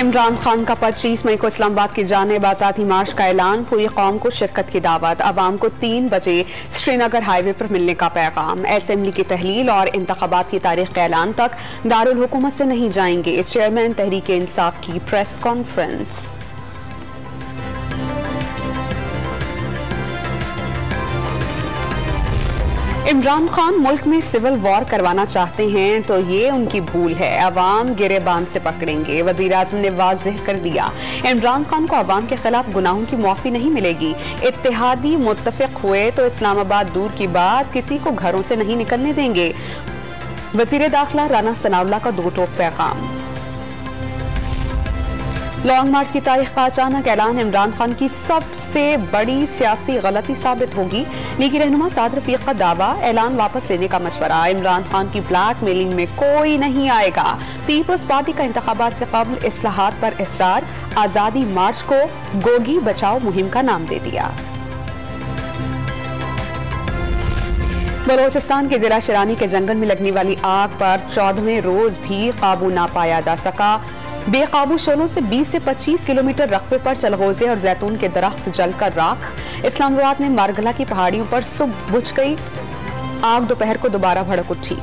इमरान खान का 25 मई को इस्लामाबाद की जानिब आज़ादी मार्च का ऐलान, पूरी कौम को शिरकत की दावत। अवाम को 3 बजे श्रीनगर हाईवे पर मिलने का पैगाम। असेंबली की तहलील और इंतखाबात की तारीख के ऐलान तक दारुल हुकूमत से नहीं जाएंगे। चेयरमैन तहरीक इंसाफ की प्रेस कॉन्फ्रेंस। इमरान खान मुल्क में सिविल वॉर करवाना चाहते हैं तो ये उनकी भूल है, अवाम गिरेबान से पकड़ेंगे। वजीर आज़म ने वाज़ेह कर दिया, इमरान खान को अवाम के खिलाफ गुनाहों की माफी नहीं मिलेगी। इत्तेहादी मुत्तफिक हुए तो इस्लामाबाद दूर की बात, किसी को घरों से नहीं निकलने देंगे। वज़ीर दाखिला राना सनाउल्लाह का दो टोक पैगाम। लॉन्ग मार्च की तारीख का अचानक ऐलान इमरान खान की सबसे बड़ी सियासी गलती साबित होगी। लीगी रहनुमा साद रफीक का दावा, ऐलान वापस लेने का मशवरा। इमरान खान की ब्लैक मेलिंग में कोई नहीं आएगा। पीपल्स पार्टी का इंतखाबात से कबल इस्लाहात पर इसरार, आजादी मार्च को गोगी बचाओ मुहिम का नाम दे दिया। बलोचिस्तान के जिला शिरानी के जंगल में लगने वाली आग पर 14वें रोज भी काबू ना पाया जा सका। बेकाबू शोलों से 20 से 25 किलोमीटर रकबे पर चलगोजे और जैतून के दरख्त जलकर राख। इस्लामाबाद में मारगला की पहाड़ियों पर सुबह बुझ गई आग, दोपहर को दोबारा भड़क उठी।